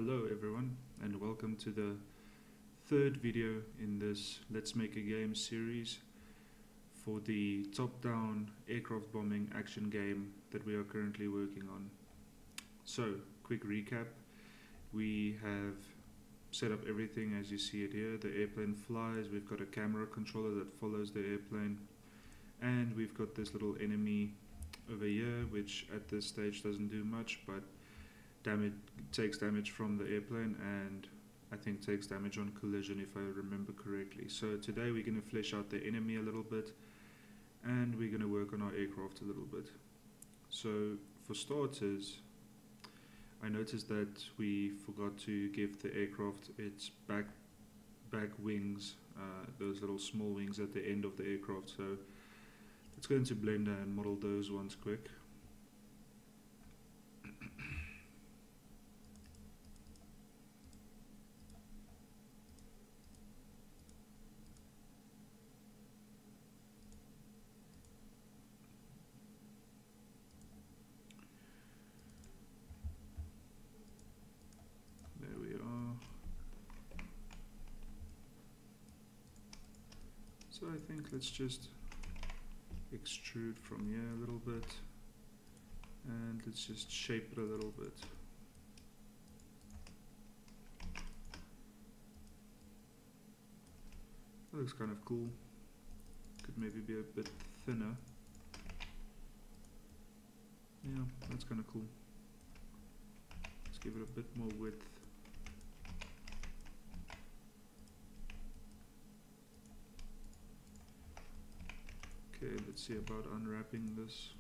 Hello everyone, and welcome to the third video in this Let's Make a Game series for the top-down aircraft bombing action game that we are currently working on. So, quick recap. We have set up everything as you see it here. The airplane flies, we've got a camera controller that follows the airplane, and we've got this little enemy over here which at this stage doesn't do much, but takes damage from the airplane, and I think takes damage on collision if I remember correctly. So today we're going to flesh out the enemy a little bit, and we're going to work on our aircraft a little bit. So for starters, I noticed that we forgot to give the aircraft its back wings, those little small wings at the end of the aircraft. So let's go into Blender and model those ones quick. So I think let's just extrude from here a little bit, and let's just shape it a little bit. That looks kind of cool. Could maybe be a bit thinner. Yeah, that's kind of cool. Let's give it a bit more width. Okay, let's see about unwrapping this.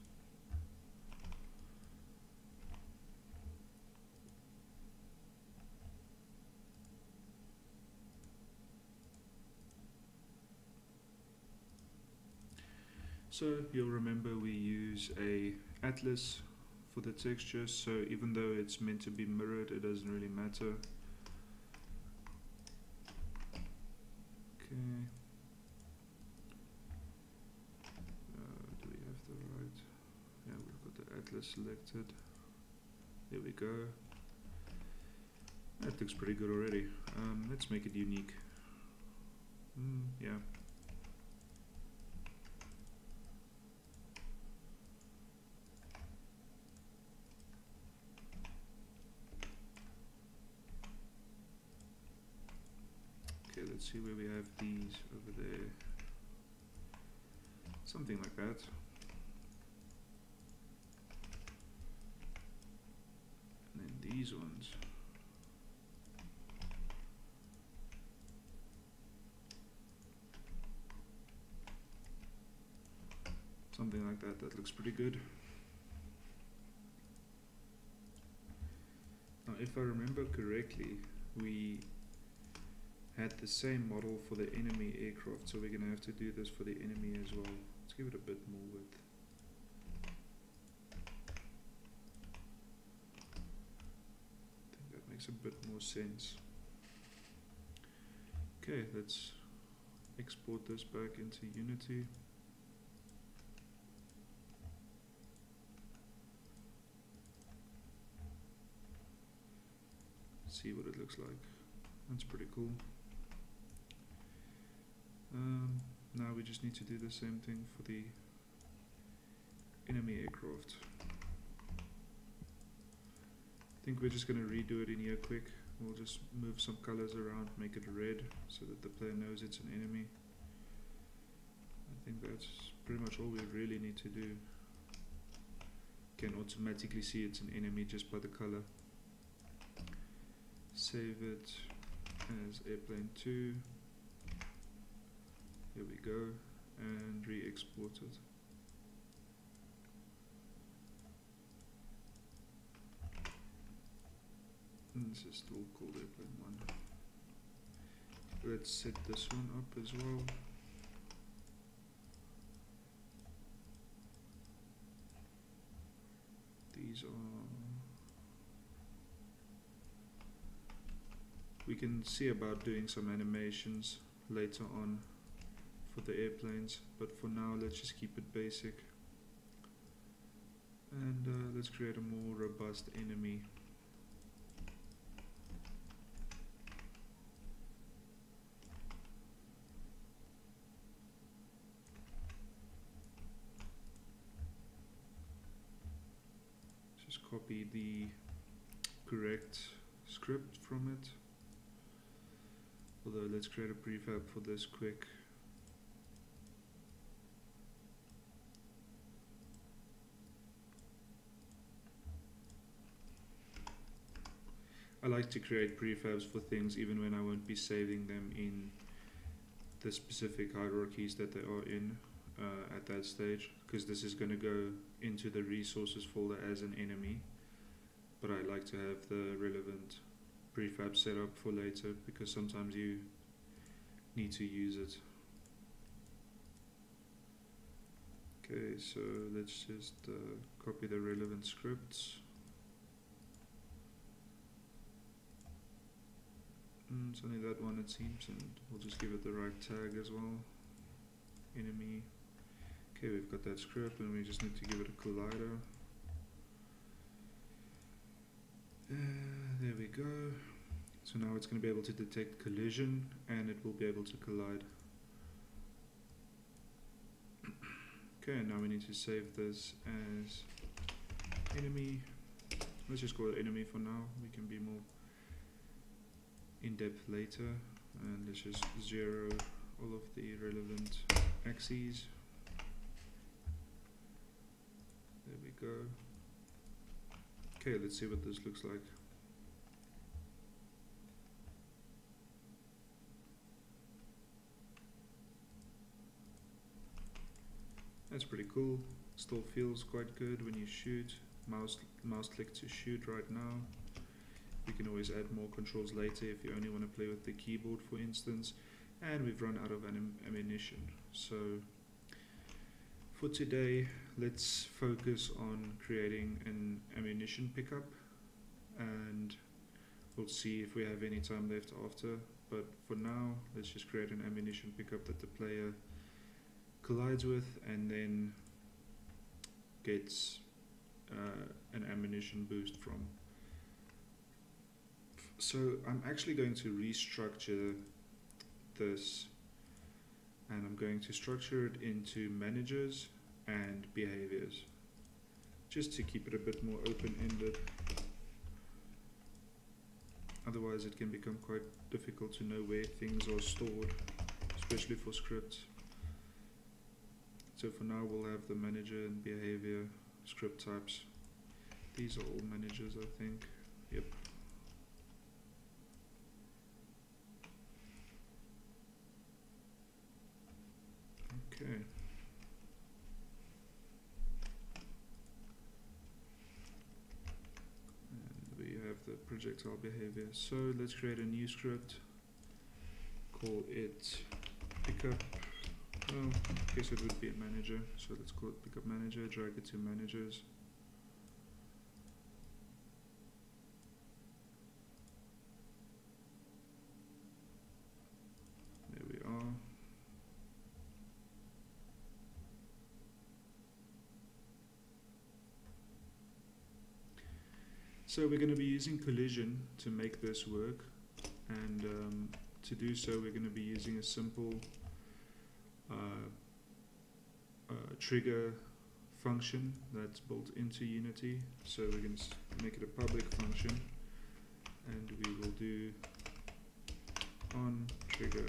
So you'll remember we use a atlas for the texture, so even though it's meant to be mirrored, it doesn't really matter. Okay. Yeah, we've got the atlas selected. There we go. That looks pretty good already. Let's make it unique. Yeah. Okay, let's see where we have these over there. Something like that. These ones. Something like that. That looks pretty good. Now, if I remember correctly, we had the same model for the enemy aircraft, so we're going to have to do this for the enemy as well. Let's give it a bit more width. Makes a bit more sense. Okay, let's export this back into Unity. See what it looks like. That's pretty cool. Now we just need to do the same thing for the enemy aircraft. I think we're just going to redo it in here quick. We'll just move some colors around, make it red so that the player knows it's an enemy. I think that's pretty much all we really need to do. Can automatically see it's an enemy just by the color. Save it as airplane 2. Here we go, and re-export it. This is still called airplane 1. Let's set this one up as well. These are... We can see about doing some animations later on for the airplanes, but for now let's just keep it basic. And let's create a more robust enemy. just copy the correct script from it. Although let's create a prefab for this quick. I like to create prefabs for things even when I won't be saving them in the specific hierarchies that they are in at that stage, because this is going to go into the resources folder as an enemy, but I like to have the relevant prefab set up for later because sometimes you need to use it. Okay, so let's just copy the relevant scripts. It's only that one it seems, and we'll just give it the right tag as well. Enemy. Okay, we've got that script and we just need to give it a collider. There we go. So now it's going to be able to detect collision and it will be able to collide. Okay, now we need to save this as enemy. Let's just call it enemy for now. We can be more in depth later, and let's just zero all of the relevant axes. There we go. Okay, let's see what this looks like. That's pretty cool. Still feels quite good when you shoot. Mouse click to shoot right now. You can always add more controls later if you only want to play with the keyboard, for instance. And we've run out of ammunition. So for today, let's focus on creating an ammunition pickup, and we'll see if we have any time left after. But for now, let's just create an ammunition pickup that the player collides with and then gets an ammunition boost from. So I'm actually going to restructure this, and I'm going to structure it into managers and behaviors, just to keep it a bit more open-ended. Otherwise it can become quite difficult to know where things are stored, especially for scripts. So for now we'll have the manager and behavior script types. These are all managers, I think. Yep. Okay. And we have the projectile behavior. So let's create a new script. Call it pickup. Well, I guess it would be a manager. So let's call it pickup manager. Drag it to managers. There we are. So we're going to be using collision to make this work, and to do so we're going to be using a simple trigger function that's built into Unity. So we're going to make it a public function, and we will do on trigger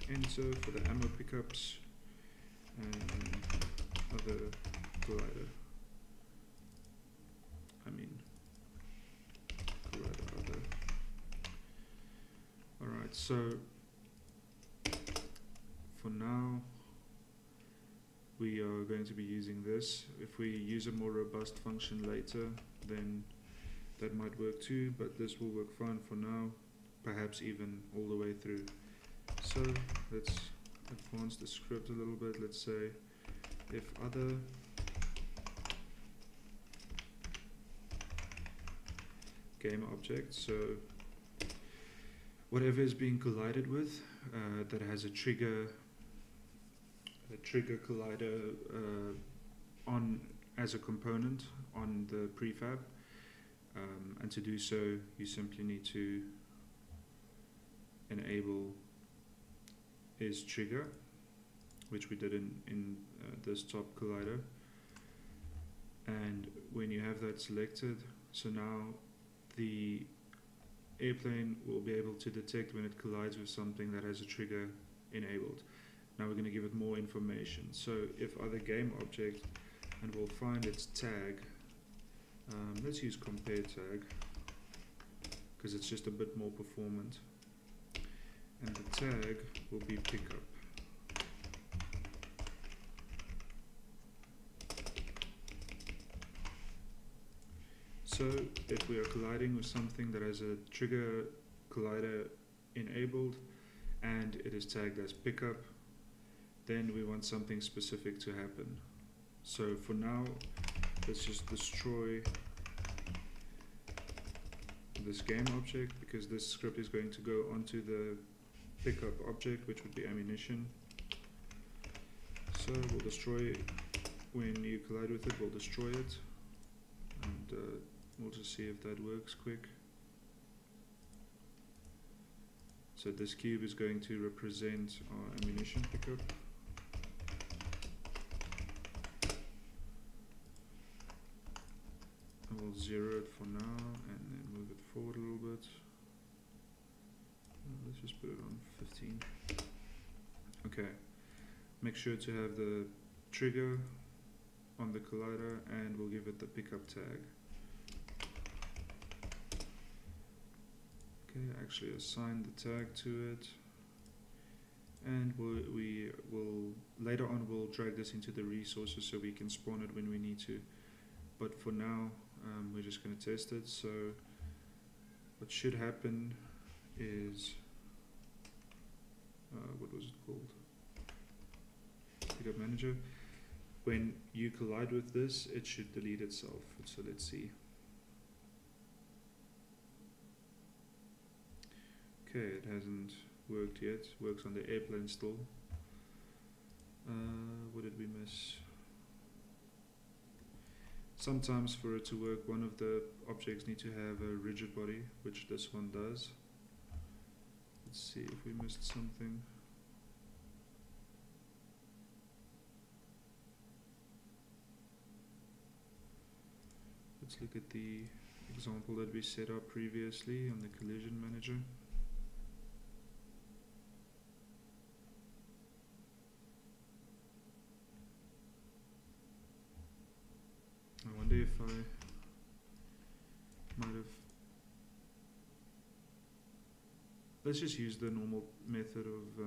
enter for the ammo pickups and other collider. Alright, so for now we are going to be using this. If we use a more robust function later, then that might work too, but this will work fine for now, perhaps even all the way through. So let's advance the script a little bit. Let's say if other game object, so whatever is being collided with that has a trigger collider on as a component on the prefab, and to do so you simply need to enable is trigger, which we did in this top collider, And when you have that selected, so now the airplane will be able to detect when it collides with something that has a trigger enabled. Now we're going to give it more information. So if other game object, and we'll find its tag. Let's use compare tag because it's just a bit more performant. And the tag will be pickup. So if we are colliding with something that has a trigger collider enabled and it is tagged as pickup, then we want something specific to happen. So for now, let's just destroy this game object because this script is going to go onto the pickup object, which would be ammunition. So we'll destroy when you collide with it, we'll destroy it, and we'll just see if that works quick. So this cube is going to represent our ammunition pickup. We'll 0 it for now and then move it forward a little bit. Let's just put it on 15. Okay. Make sure to have the trigger on the collider and we'll give it the pickup tag. Okay, actually assign the tag to it. And we will later on we'll drag this into the resources so we can spawn it when we need to. But for now, we're just going to test it. So what should happen is, what was it called? Pickup manager. When you collide with this, it should delete itself. So let's see. Okay, it hasn't worked yet. Works on the airplane still. What did we miss? Sometimes for it to work, one of the objects need to have a rigid body, which this one does. Let's see if we missed something. Let's look at the example that we set up previously on the collision manager. I wonder if I might have... Let's just use the normal method of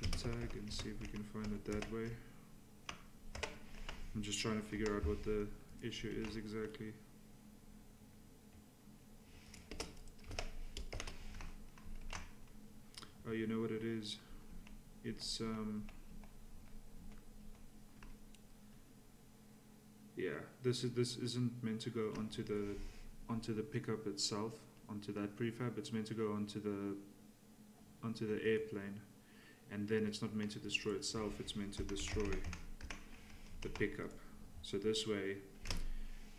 the tag and see if we can find it that way. I'm just trying to figure out what the issue is exactly. Oh, you know what it is? It's yeah, this isn't meant to go onto the pickup itself, onto that prefab. It's meant to go onto the airplane, and then it's not meant to destroy itself. It's meant to destroy the pickup. So this way,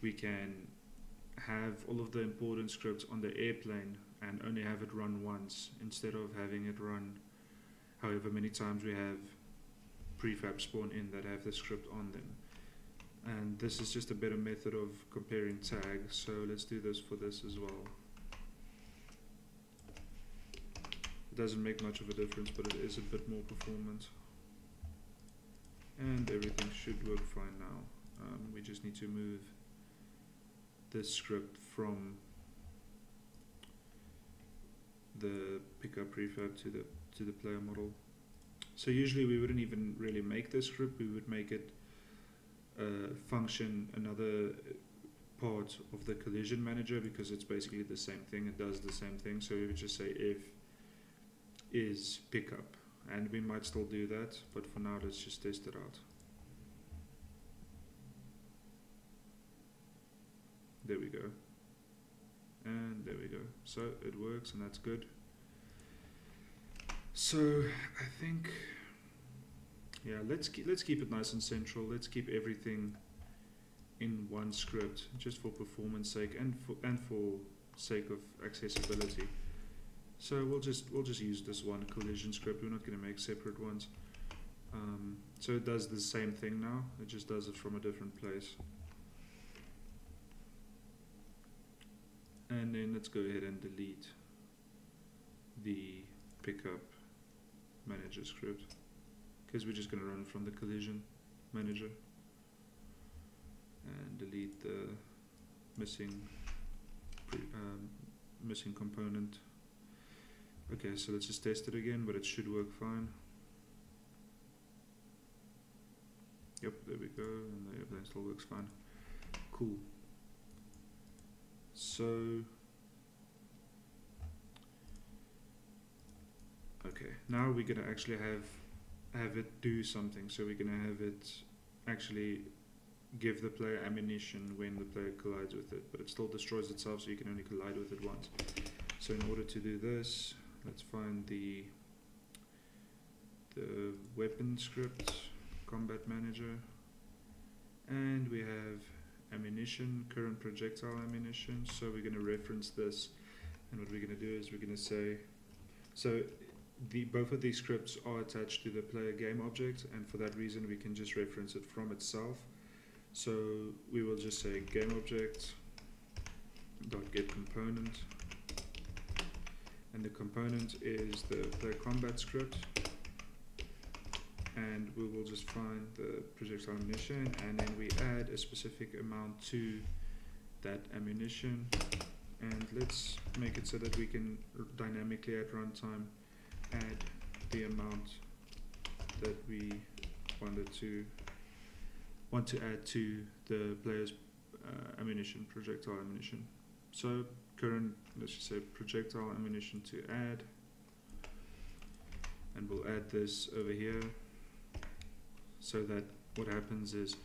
we can have all of the important scripts on the airplane and only have it run once instead of having it run however many times we have prefab spawn in that have the script on them. And this is just a better method of comparing tags, so let's do this for this as well. It doesn't make much of a difference, but it is a bit more performant. And everything should work fine now. We just need to move this script from the pickup prefab to the player model. So usually we wouldn't even really make this script, we would make it function another part of the collision manager because it's basically the same thing, it does the same thing. So we would just say if is pickup, and we might still do that, but for now let's just test it out. There we go, and there we go. So it works, and that's good. So I think, yeah, let's keep it nice and central. Let's keep everything in one script, just for performance sake and for sake of accessibility. So we'll just use this one collision script. We're not going to make separate ones. So it does the same thing now, it just does it from a different place. And then let's go ahead and delete the pickup manager script, because we're just going to run from the collision manager, and delete the missing component. Okay, so let's just test it again, but it should work fine. Yep, there we go, and everything still works fine. Cool. So, okay, now we're gonna actually have it do something. So we're gonna have it actually give the player ammunition when the player collides with it, but it still destroys itself, so you can only collide with it once. So in order to do this, let's find the weapon script, combat manager, and we have ammunition, current projectile ammunition. So we're going to reference this, and what we're going to do is we're going to say, so both of these scripts are attached to the player game object, and for that reason we can just reference it from itself. So we will just say game object dot get component, and the component is the player combat script, and we will just find the projectile ammunition, and then we add a specific amount to that ammunition, and let's make it so that we can dynamically at runtime add the amount that we want to add to the player's ammunition, projectile ammunition. So current, let's just say projectile ammunition to add, and we'll add this over here, so that what happens is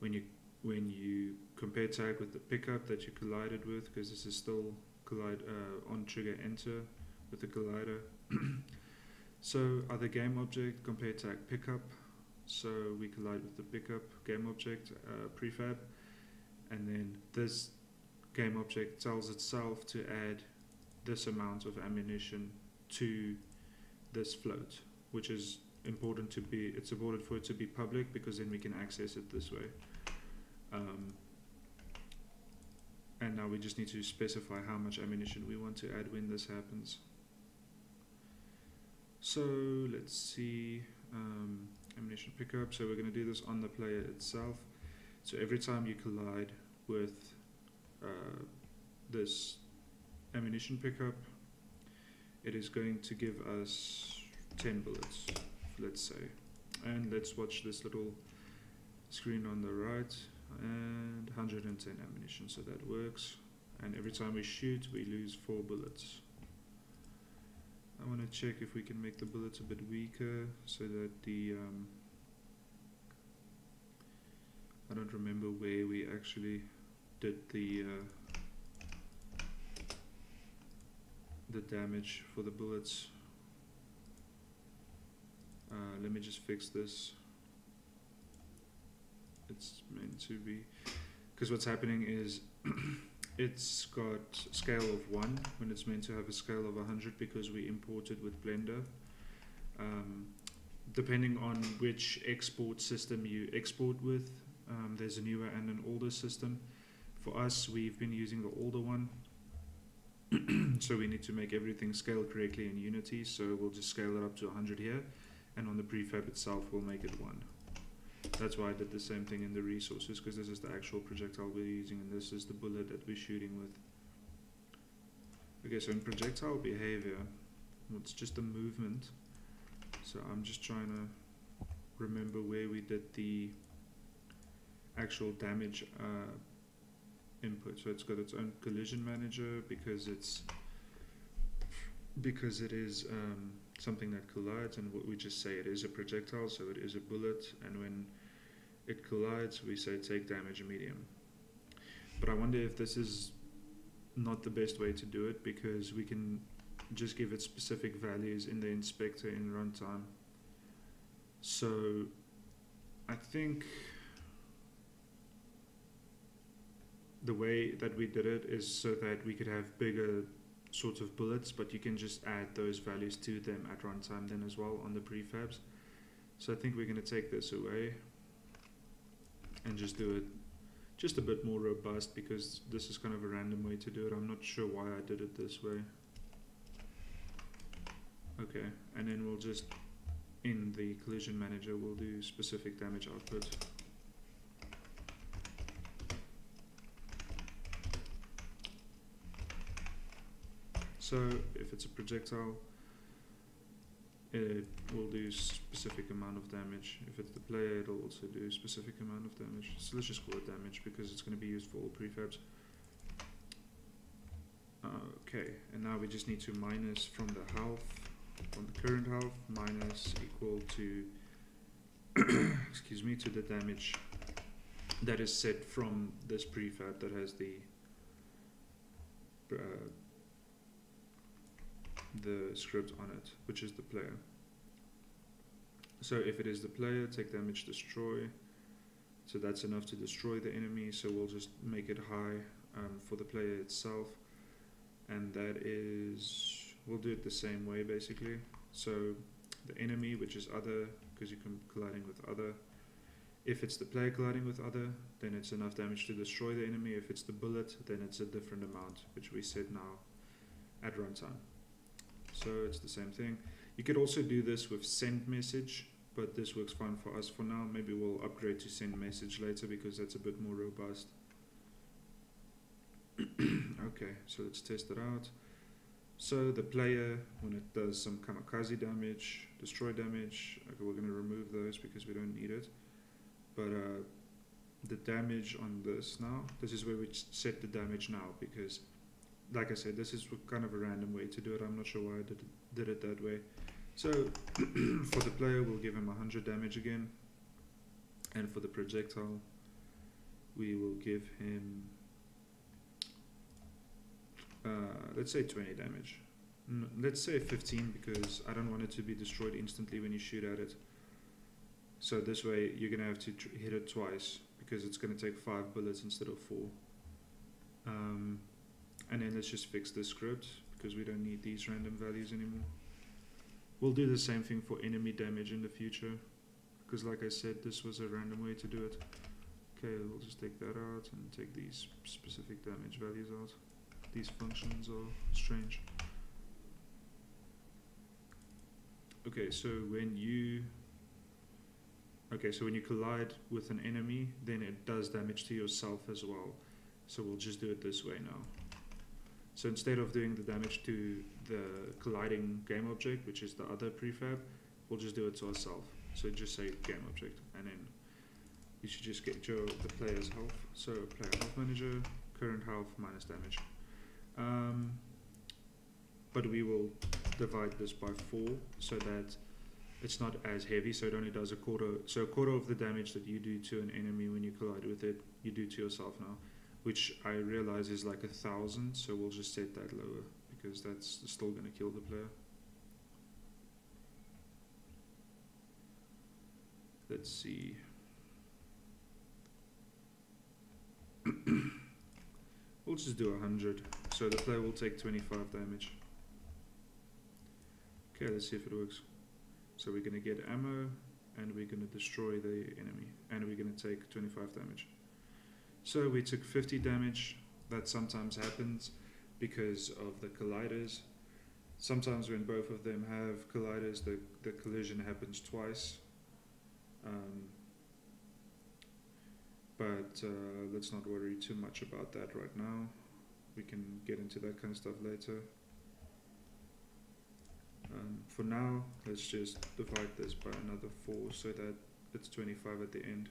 when you compare tag with the pickup that you collided with, because this is still collide on trigger enter with the collider. So other game object compare tag pickup, so we collide with the pickup game object prefab, and then this game object tells itself to add this amount of ammunition to this float, which is important to be, it's important for it to be public, because then we can access it this way. And now we just need to specify how much ammunition we want to add when this happens. So let's see, ammunition pickup, so we're going to do this on the player itself. So every time you collide with this ammunition pickup, it is going to give us 10 bullets, let's say, and let's watch this little screen on the right, and 110 ammunition, so that works. And every time we shoot we lose 4 bullets. I want to check if we can make the bullets a bit weaker, so that the I don't remember where we actually did the damage for the bullets. Let me just fix this. It's meant to be, because what's happening is it's got scale of 1 when it's meant to have a scale of 100, because we imported with Blender. Depending on which export system you export with, there's a newer and an older system. For us, we've been using the older one, so we need to make everything scale correctly in Unity, so we'll just scale it up to 100 here, and on the prefab itself we'll make it 1. That's why I did the same thing in the resources, because this is the actual projectile we're using, and this is the bullet that we're shooting with. Okay, so in projectile behavior, it's just a movement. So I'm just trying to remember where we did the actual damage input. So it's got its own collision manager, because it is something that collides, and what we just say, it is a projectile, so it is a bullet, and when it collides we say take damage medium. But I wonder if this is not the best way to do it, because we can just give it specific values in the inspector in runtime. So I think the way that we did it is so that we could have bigger sorts of bullets, but you can just add those values to them at runtime then as well on the prefabs. So I think we're going to take this away and just do it just a bit more robust, because this is kind of a random way to do it. I'm not sure why I did it this way. Okay, and then we'll just, in the collision manager, we'll do specific damage output. So if it's a projectile, it will do specific amount of damage. If it's the player, it'll also do specific amount of damage. So let's just call it damage because it's going to be used for all prefabs. Okay, and now we just need to minus from the health, from the current health, minus equal to excuse me, to the damage that is set from this prefab that has the script on it, which is the player. So if it is the player, take damage destroy. So that's enough to destroy the enemy, so we'll just make it high for the player itself. And that is, we'll do it the same way basically. So the enemy, which is other, because you can colliding with other. If it's the player colliding with other, then it's enough damage to destroy the enemy. If it's the bullet, then it's a different amount, which we set now at runtime. So it's the same thing. You could also do this with send message, but this works fine for us for now. Maybe we'll upgrade to send message later because that's a bit more robust. Okay, so let's test it out. So the player, when it does some kamikaze damage, destroy damage, okay, we're going to remove those because we don't need it. But the damage on this now, this is where we set the damage now, because like I said, this is kind of a random way to do it. I'm not sure why I did it that way. So for the player, we'll give him 100 damage again. And for the projectile, we will give him, let's say 20 damage. Let's say 15, because I don't want it to be destroyed instantly when you shoot at it. So this way, you're going to have to hit it twice, because it's going to take 5 bullets instead of 4. And then let's just fix this script, because we don't need these random values anymore. We'll do the same thing for enemy damage in the future, because like I said, this was a random way to do it. Okay, we'll just take that out and take these specific damage values out. These functions are strange. Okay, so when you collide with an enemy, then it does damage to yourself as well. So we'll just do it this way now. So instead of doing the damage to the colliding game object, which is the other prefab, we'll just do it to ourselves. So just say game object, and then you should just get the player's health. So player health manager, current health minus damage. But we will divide this by 4 so that it's not as heavy, so it only does a quarter. So a quarter of the damage that you do to an enemy when you collide with it, you do to yourself now, which I realize is like 1,000, so we'll just set that lower, because that's still going to kill the player. Let's see. We'll just do 100, so the player will take 25 damage. Okay, let's see if it works. So we're going to get ammo, and we're going to destroy the enemy, and we're going to take 25 damage. So we took 50 damage. That sometimes happens because of the colliders. Sometimes when both of them have colliders, the collision happens twice. But let's not worry too much about that right now. We can get into that kind of stuff later. For now, let's just divide this by another 4 so that it's 25 at the end.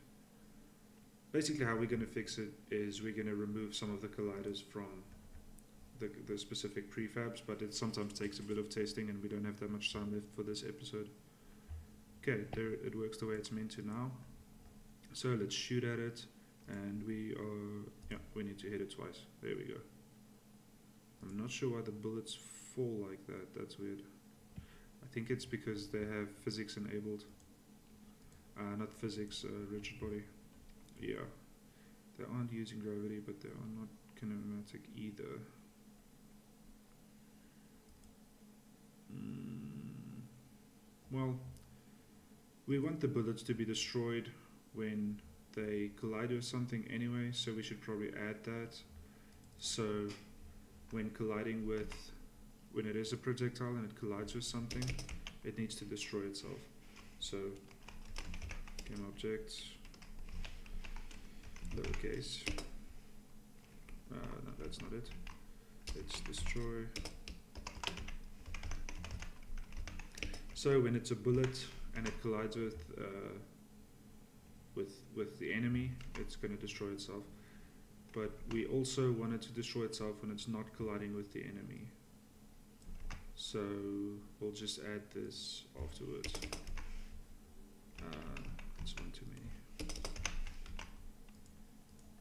Basically how we're going to fix it is we're going to remove some of the colliders from the specific prefabs, but it sometimes takes a bit of testing and we don't have that much time left for this episode. Okay, there it works the way it's meant to now. So let's shoot at it, and we need to hit it twice. There we go. I'm not sure why the bullets fall like that, that's weird. I think it's because they have physics enabled. Not physics, rigid body. Yeah, they aren't using gravity, but they are not kinematic either. Well, we want the bullets to be destroyed when they collide with something anyway, so we should probably add that. So when colliding with, when it is a projectile and it collides with something, it needs to destroy itself. So game object, lowercase, no, that's not it. Let's destroy. So when it's a bullet and it collides with the enemy, it's going to destroy itself. But we also want it to destroy itself when it's not colliding with the enemy. So we'll just add this afterwards. That's one too many.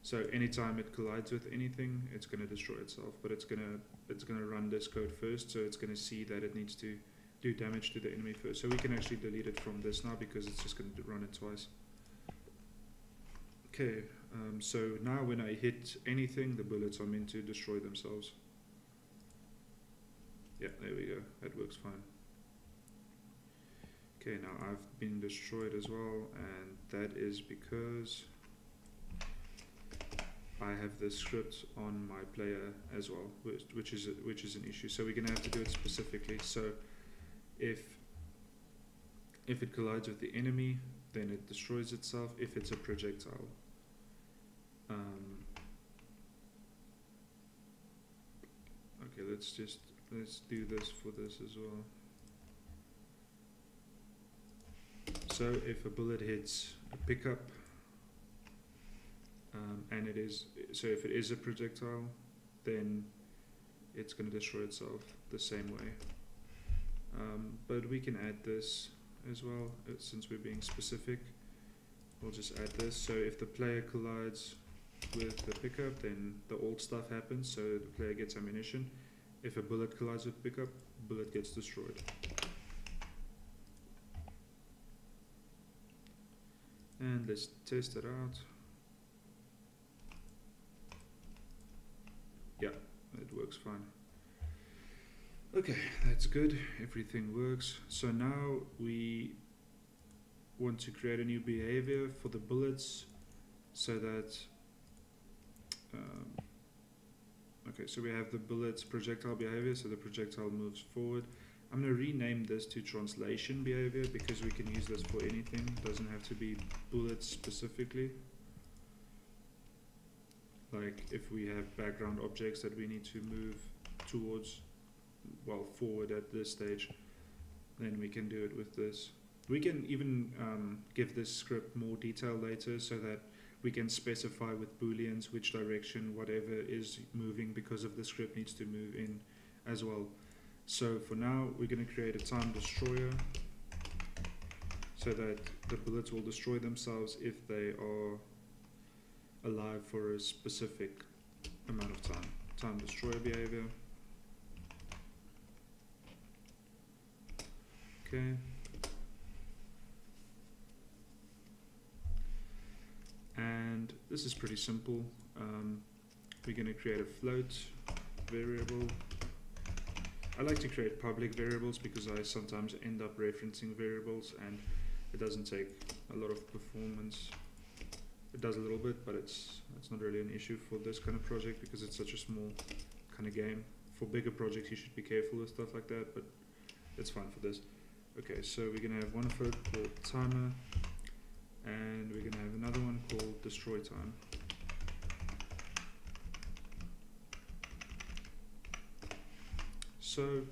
So anytime it collides with anything, it's going to destroy itself. But it's going to run this code first, so it's going to see that it needs to do damage to the enemy first. So we can actually delete it from this now because it's just going to run it twice. Okay, so now when I hit anything, the bullets are meant to destroy themselves. Yeah, there we go, that works fine. Okay, now I've been destroyed as well, and that is because I have this script on my player as well, which is an issue. So we're going to have to do it specifically. So if it collides with the enemy, then it destroys itself if it's a projectile. Okay, let's do this for this as well. So if a bullet hits a pickup, and if it is a projectile, then it's going to destroy itself the same way. But we can add this as well, since we're being specific. We'll just add this. So if the player collides with the pickup, then the alt stuff happens, so the player gets ammunition. If a bullet collides with pickup, bullet gets destroyed. And let's test it out. Yeah, it works fine. Okay, that's good. Everything works. So now we want to create a new behavior for the bullets so that okay, so we have the bullets projectile behavior, so the projectile moves forward. I'm going to rename this to translation behavior because we can use this for anything. It doesn't have to be bullets specifically. Like if we have background objects that we need to move towards, well, forward at this stage, then we can do it with this. We can even give this script more detail later so that we can specify with booleans which direction whatever is moving because of the script needs to move in as well. So for now, we're going to create a time destroyer so that the bullets will destroy themselves if they are alive for a specific amount of time. Time destroyer behavior. Okay. And this is pretty simple. We're going to create a float variable. I like to create public variables because I sometimes end up referencing variables and it doesn't take a lot of performance. It does a little bit, but it's not really an issue for this kind of project because it's such a small kind of game. For bigger projects you should be careful with stuff like that, but it's fine for this. Okay, so we're going to have one float called timer, and we're going to have another one called destroy time. So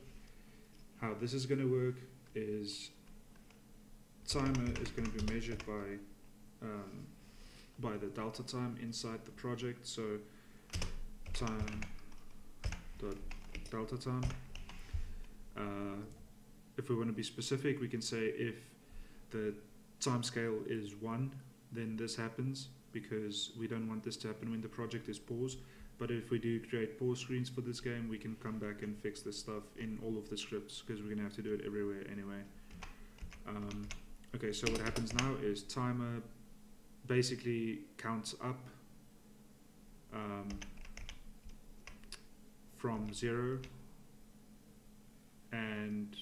how this is going to work is timer is going to be measured by the delta time inside the project. So time dot delta time. If we want to be specific, we can say if the time scale is 1, then this happens because we don't want this to happen when the project is paused. But if we do create pause screens for this game, we can come back and fix this stuff in all of the scripts because we're going to have to do it everywhere anyway. Okay, so what happens now is timer basically counts up from 0 and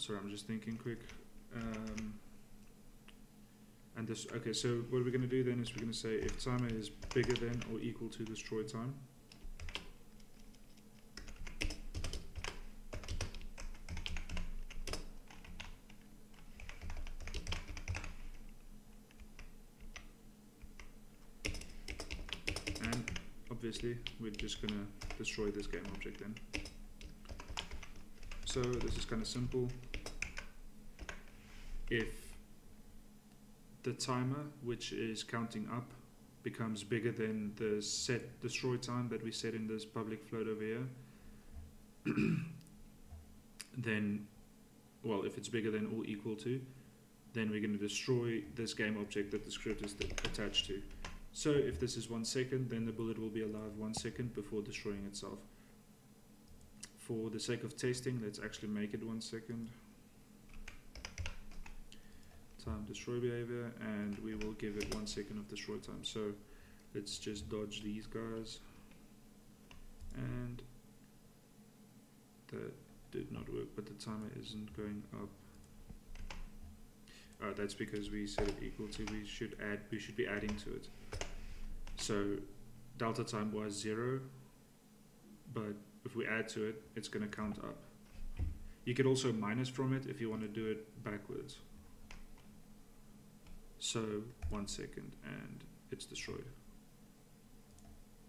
sorry, I'm just thinking quick. And this, okay, so what we're going to do then is we're going to say if timer is bigger than or equal to destroy time. And obviously we're just going to destroy this game object then. So this is kind of simple. If the timer, which is counting up, becomes bigger than the set destroy time that we set in this public float over here, then, well, if it's bigger than or equal to, then we're going to destroy this game object that the script is attached to. So if this is 1 second, then the bullet will be alive 1 second before destroying itself. For the sake of testing, let's actually make it 1 second. Time destroy behavior, and we will give it 1 second of destroy time. So let's just dodge these guys, and that did not work, but the timer isn't going up. That's because we set it equal to, we should be adding to it. So delta time was 0, but if we add to it, it's going to count up. You could also minus from it if you want to do it backwards. So 1 second and it's destroyed.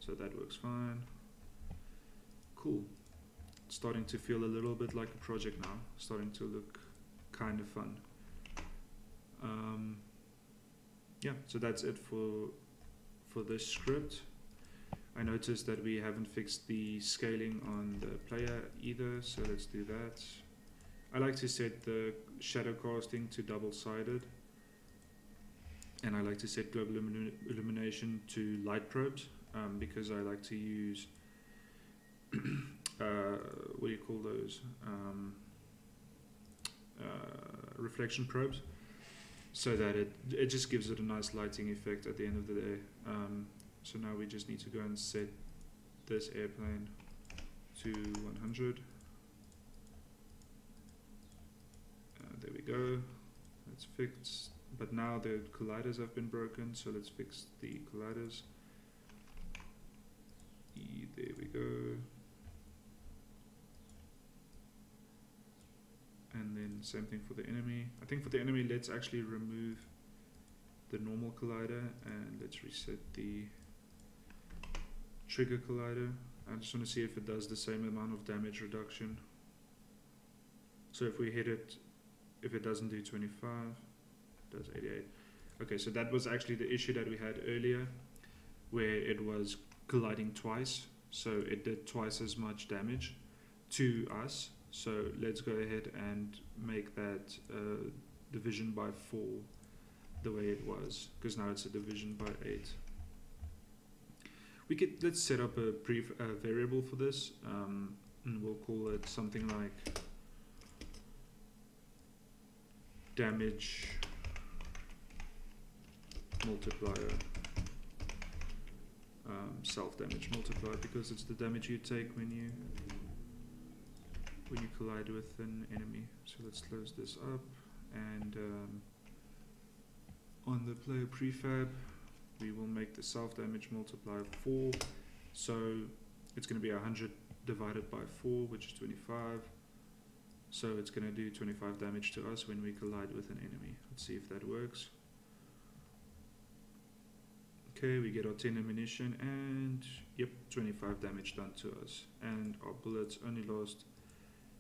So that works fine. Cool. It's starting to feel a little bit like a project now. Starting to look kind of fun. Yeah, so that's it for this script. I noticed that we haven't fixed the scaling on the player either, so let's do that. I like to set the shadow casting to double-sided. And I like to set global illumination to light probes because I like to use what do you call those? Reflection probes, so that it just gives it a nice lighting effect at the end of the day. So now we just need to go and set this airplane to 100. There we go. That's fixed. But now the colliders have been broken, so let's fix the colliders. There we go. And then same thing for the enemy. I think for the enemy, let's actually remove the normal collider and let's reset the trigger collider. I just want to see if it does the same amount of damage reduction. So if we hit it, if it doesn't do 25, does 88. Okay, so that was actually the issue that we had earlier, where it was colliding twice, so it did twice as much damage to us. So let's go ahead and make that division by 4 the way it was, because now it's a division by 8. Let's set up a variable for this, and we'll call it something like damage multiplier, self-damage multiplier, because it's the damage you take when you collide with an enemy. So let's close this up, and on the player prefab we will make the self-damage multiplier 4, so it's going to be 100 divided by 4, which is 25. So it's going to do 25 damage to us when we collide with an enemy. Let's see if that works. Okay, we get our 10 ammunition, and yep, 25 damage done to us. And our bullets only last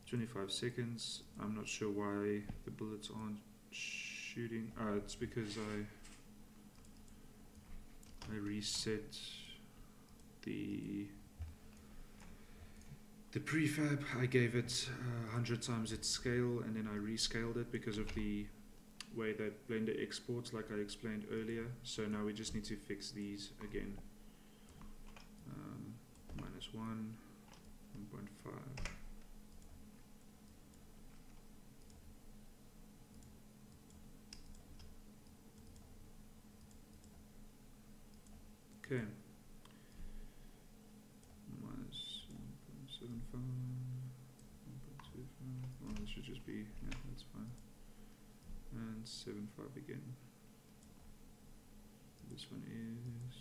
25 seconds. I'm not sure why the bullets aren't shooting. It's because I reset the prefab. I gave it 100 times its scale, and then I rescaled it because of the way that Blender exports, like I explained earlier. So now we just need to fix these again. -1, 1.5. Okay. -1.75, 1.25. Well, let's should just be, yeah, that's fine. And 7.5 again. This one is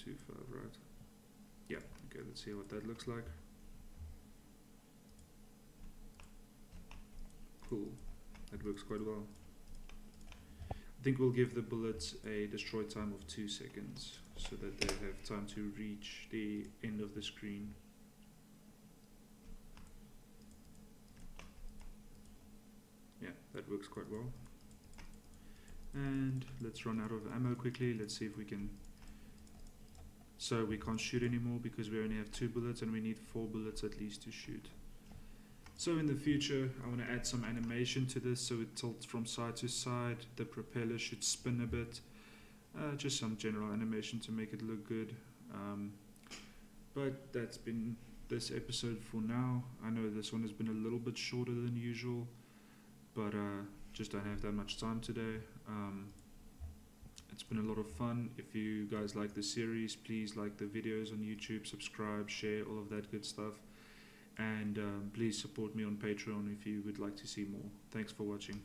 1.25, right? Yeah, okay, let's see what that looks like. Cool, that works quite well. I think we'll give the bullets a destroy time of 2 seconds so that they have time to reach the end of the screen. Yeah, that works quite well. And let's run out of ammo quickly. Let's see if we can. So we can't shoot anymore because we only have 2 bullets and we need 4 bullets at least to shoot. So in the future I want to add some animation to this so it tilts from side to side. The propeller should spin a bit. Just some general animation to make it look good. But that's been this episode for now. I know this one has been a little bit shorter than usual, but just don't have that much time today. It's been a lot of fun. If you guys like the series, please like the videos on YouTube, subscribe, share, all of that good stuff. And please support me on Patreon if you would like to see more. Thanks for watching.